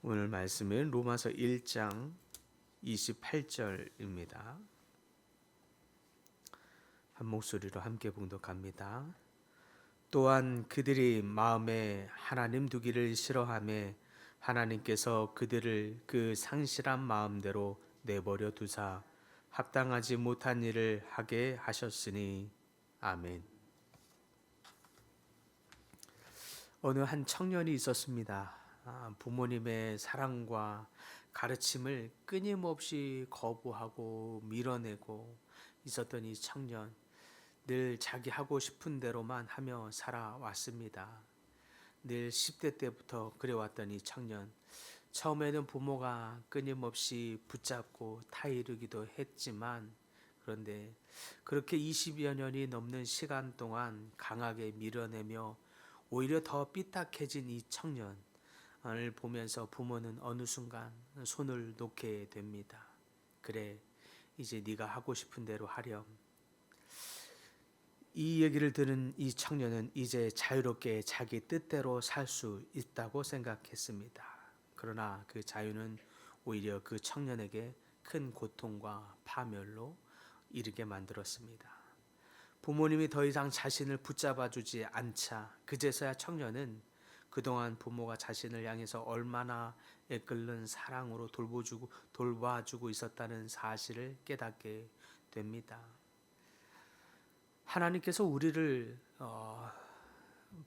오늘 말씀은 로마서 1장 28절입니다. 한 목소리로 함께 봉독합니다. 또한 그들이 마음에 하나님 두기를 싫어하며 하나님께서 그들을 그 상실한 마음대로 내버려 두사 합당하지 못한 일을 하게 하셨으니 아멘. 어느 한 청년이 있었습니다. 부모님의 사랑과 가르침을 끊임없이 거부하고 밀어내고 있었던 이 청년, 늘 자기 하고 싶은 대로만 하며 살아왔습니다. 늘 10대 때부터 그래왔던 이 청년, 처음에는 부모가 끊임없이 붙잡고 타이르기도 했지만, 그런데 그렇게 20여 년이 넘는 시간 동안 강하게 밀어내며 오히려 더 삐딱해진 이 청년을 보면서 부모는 어느 순간 손을 놓게 됩니다. 그래, 이제 네가 하고 싶은 대로 하렴. 이 얘기를 들은 이 청년은 이제 자유롭게 자기 뜻대로 살 수 있다고 생각했습니다. 그러나 그 자유는 오히려 그 청년에게 큰 고통과 파멸로 이르게 만들었습니다. 부모님이 더 이상 자신을 붙잡아 주지 않자 그제서야 청년은 그동안 부모가 자신을 향해서 얼마나 애끓는 사랑으로 돌봐주고 있었다는 사실을 깨닫게 됩니다. 하나님께서 우리를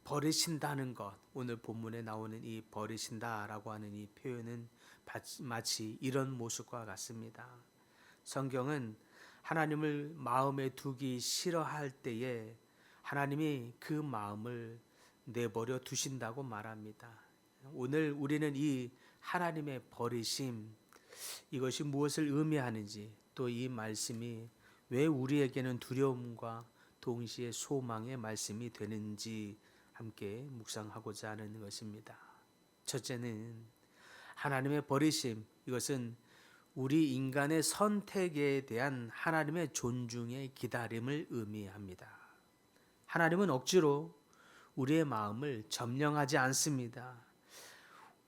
버리신다는 것, 오늘 본문에 나오는 이 버리신다라고 하는 이 표현은 마치 이런 모습과 같습니다. 성경은 하나님을 마음에 두기 싫어할 때에 하나님이 그 마음을 내버려 두신다고 말합니다. 오늘 우리는 이 하나님의 버리심, 이것이 무엇을 의미하는지, 또 이 말씀이 왜 우리에게는 두려움과 동시에 소망의 말씀이 되는지 함께 묵상하고자 하는 것입니다. 첫째는 하나님의 버리심, 이것은 우리 인간의 선택에 대한 하나님의 존중의 기다림을 의미합니다. 하나님은 억지로 우리의 마음을 점령하지 않습니다.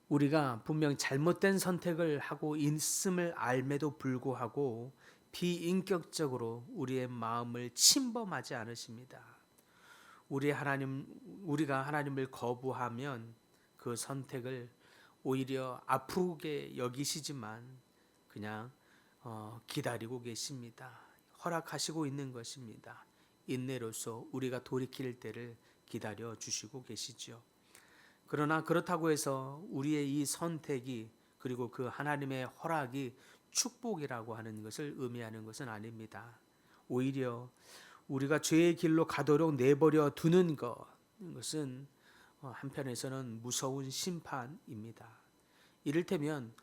우리가 분명 잘못된 선택을 하고 있음을 알매도 불구하고 비인격적으로 우리의 마음을 침범하지 않으십니다. 우리가 하나님을 거부하면 그 선택을 오히려 아프게 여기시지만 그냥 기다리고 계십니다. 허락하시고 있는 것입니다. 인내로서 우리가 돌이킬 때를 기다려 주시고 계시죠. 그러나 그렇다고 해서 우리의 이 선택이 그리고 그 하나님의 허락이 축복이라고 하는 것을 의미하는 것은 아닙니다. 오히려 우리가 죄의 길로 가도록 내버려 두는 것은 한편에서는 무서운 심판입니다. 이를테면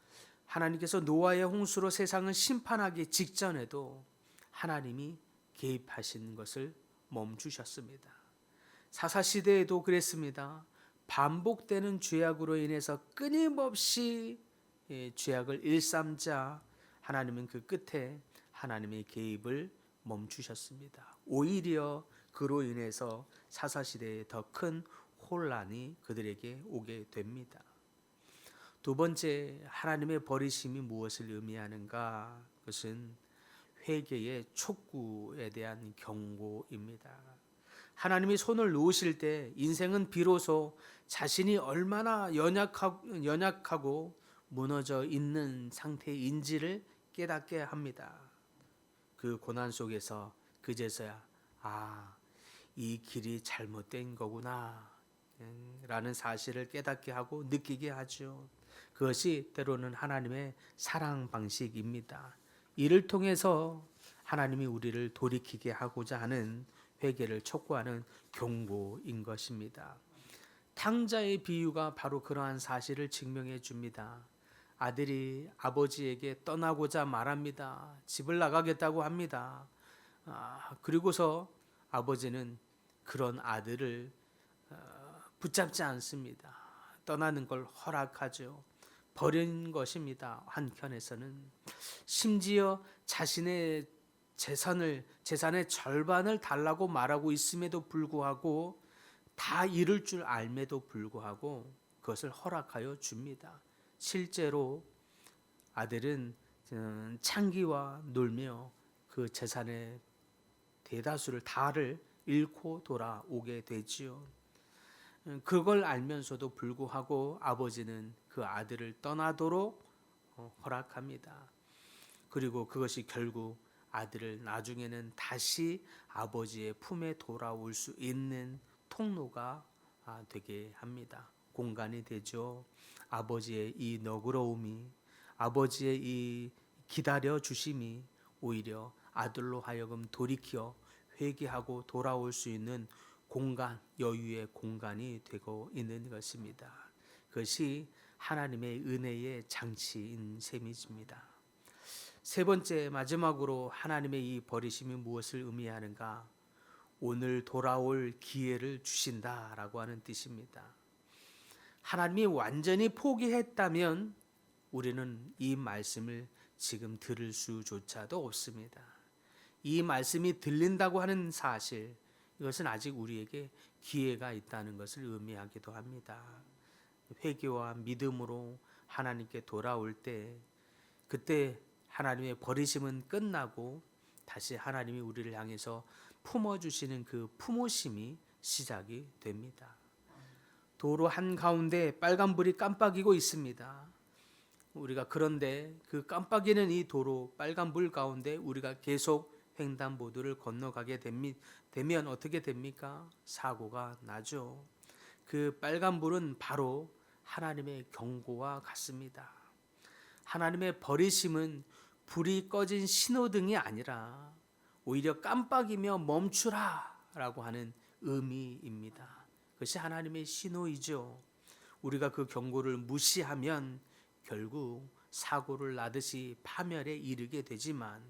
하나님께서 노아의 홍수로 세상을 심판하기 직전에도 하나님이 개입하신 것을 멈추셨습니다. 사사시대에도 그랬습니다. 반복되는 죄악으로 인해서 끊임없이 죄악을 일삼자 하나님은 그 끝에 하나님의 개입을 멈추셨습니다. 오히려 그로 인해서 사사시대에 더 큰 혼란이 그들에게 오게 됩니다. 두 번째, 하나님의 버리심이 무엇을 의미하는가? 그것은 회개의 촉구에 대한 경고입니다. 하나님이 손을 놓으실 때 인생은 비로소 자신이 얼마나 연약하고 무너져 있는 상태인지를 깨닫게 합니다. 그 고난 속에서 그제서야 이 길이 잘못된 거구나 라는 사실을 깨닫게 하고 느끼게 하죠. 그것이 때로는 하나님의 사랑 방식입니다. 이를 통해서 하나님이 우리를 돌이키게 하고자 하는 회개를 촉구하는 경고인 것입니다. 탕자의 비유가 바로 그러한 사실을 증명해 줍니다. 아들이 아버지에게 떠나고자 말합니다. 집을 나가겠다고 합니다. 그리고서 아버지는 그런 아들을 붙잡지 않습니다. 떠나는 걸 허락하죠. 버린 것입니다. 한편에서는 심지어 자신의 재산의 절반을 달라고 말하고 있음에도 불구하고 다 잃을 줄 알매도 불구하고 그것을 허락하여 줍니다. 실제로 아들은 창기와 놀며 그 재산의 대다수를 다를 잃고 돌아오게 되지요. 그걸 알면서도 불구하고 아버지는 그 아들을 떠나도록 허락합니다. 그리고 그것이 결국 아들을 나중에는 다시 아버지의 품에 돌아올 수 있는 통로가 되게 합니다. 공간이 되죠. 아버지의 이 너그러움이, 아버지의 이 기다려 주심이 오히려 아들로 하여금 돌이켜 회개하고 돌아올 수 있는 공간, 여유의 공간이 되고 있는 것입니다. 그것이 하나님의 은혜의 장치인 셈입니다. 세 번째, 마지막으로 하나님의 이 버리심이 무엇을 의미하는가? 오늘 돌아올 기회를 주신다라고 하는 뜻입니다. 하나님이 완전히 포기했다면 우리는 이 말씀을 지금 들을 수조차도 없습니다. 이 말씀이 들린다고 하는 사실, 이것은 아직 우리에게 기회가 있다는 것을 의미하기도 합니다. 회개와 믿음으로 하나님께 돌아올 때, 그때 하나님의 버리심은 끝나고 다시 하나님이 우리를 향해서 품어주시는 그 품으심이 시작이 됩니다. 도로 한가운데 빨간불이 깜빡이고 있습니다. 우리가 그런데 그 깜빡이는 이 도로 빨간불 가운데 우리가 계속 횡단보도를 건너가게 되면 어떻게 됩니까? 사고가 나죠. 그 빨간불은 바로 하나님의 경고와 같습니다. 하나님의 버리심은 불이 꺼진 신호등이 아니라 오히려 깜빡이며 멈추라 라고 하는 의미입니다. 그것이 하나님의 신호이죠. 우리가 그 경고를 무시하면 결국 사고를 나듯이 파멸에 이르게 되지만,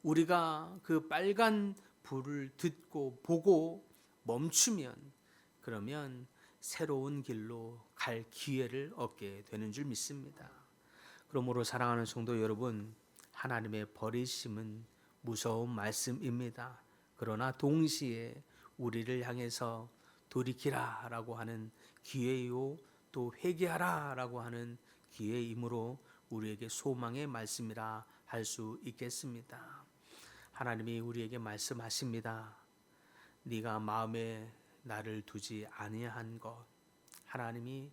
우리가 그 빨간 불을 듣고 보고 멈추면 그러면 새로운 길로 갈 기회를 얻게 되는 줄 믿습니다. 그러므로 사랑하는 성도 여러분, 하나님의 버리심은 무서운 말씀입니다. 그러나 동시에 우리를 향해서 돌이키라 라고 하는 기회요, 또 회개하라 라고 하는 기회이므로 우리에게 소망의 말씀이라 할 수 있겠습니다. 하나님이 우리에게 말씀하십니다. 네가 마음에 나를 두지 아니한 것, 하나님이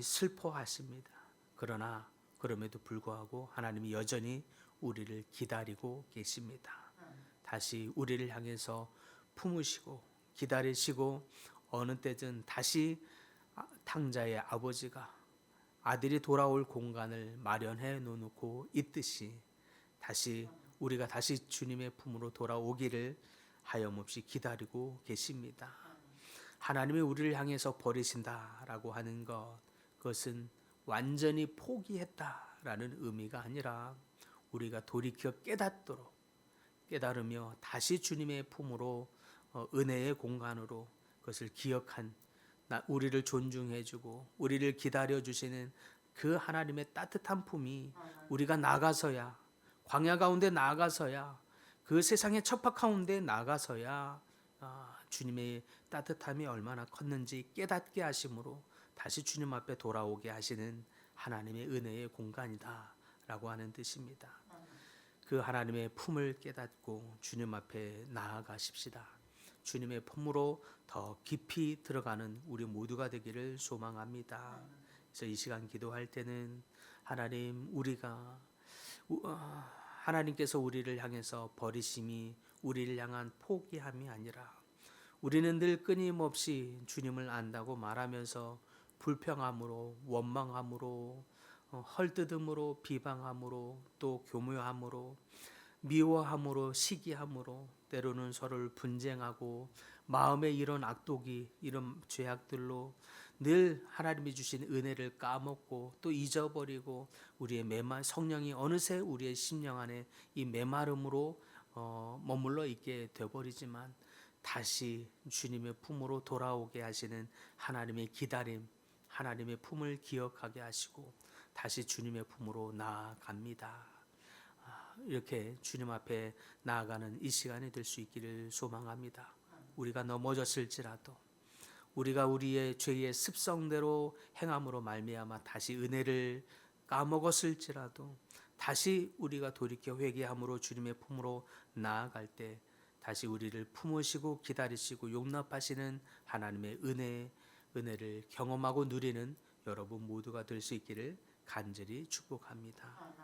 슬퍼하십니다. 그러나 그럼에도 불구하고 하나님이 여전히 우리를 기다리고 계십니다. 다시 우리를 향해서 품으시고 기다리시고, 어느 때든 다시 탕자의 아버지가 아들이 돌아올 공간을 마련해 놓고 있듯이 우리가 다시 주님의 품으로 돌아오기를 하염없이 기다리고 계십니다. 하나님이 우리를 향해서 버리신다라고 하는 그것은 완전히 포기했다라는 의미가 아니라 우리가 돌이켜 깨달으며 다시 주님의 품으로, 은혜의 공간으로 그것을 기억한, 우리를 존중해주고 우리를 기다려주시는 그 하나님의 따뜻한 품이 우리가 나가서야, 광야 가운데 나가서야, 그 세상의 척박 가운데 나가서야 주님의 따뜻함이 얼마나 컸는지 깨닫게 하심으로 다시 주님 앞에 돌아오게 하시는 하나님의 은혜의 공간이다 라고 하는 뜻입니다. 그 하나님의 품을 깨닫고 주님 앞에 나아가십시다. 주님의 품으로 더 깊이 들어가는 우리 모두가 되기를 소망합니다. 그래서 이 시간 기도할 때는 하나님께서 우리를 향해서 버리심이 우리를 향한 포기함이 아니라, 우리는 늘 끊임없이 주님을 안다고 말하면서 불평함으로, 원망함으로, 헐뜯음으로, 비방함으로, 또 교묘함으로, 미워함으로, 시기함으로, 때로는 서로를 분쟁하고 마음에 이런 악독이, 이런 죄악들로 늘 하나님이 주신 은혜를 까먹고 또 잊어버리고, 우리의 성령이 어느새 우리의 심령 안에 이 메마름으로 머물러 있게 되어버리지만, 다시 주님의 품으로 돌아오게 하시는 하나님의 기다림, 하나님의 품을 기억하게 하시고 다시 주님의 품으로 나아갑니다. 이렇게 주님 앞에 나아가는 이 시간이 될 수 있기를 소망합니다. 우리가 넘어졌을지라도, 우리가 우리의 죄의 습성대로 행함으로 말미암아 다시 은혜를 까먹었을지라도 다시 우리가 돌이켜 회개함으로 주님의 품으로 나아갈 때 다시 우리를 품으시고 기다리시고 용납하시는 하나님의 은혜를 경험하고 누리는 여러분 모두가 될 수 있기를 간절히 축복합니다.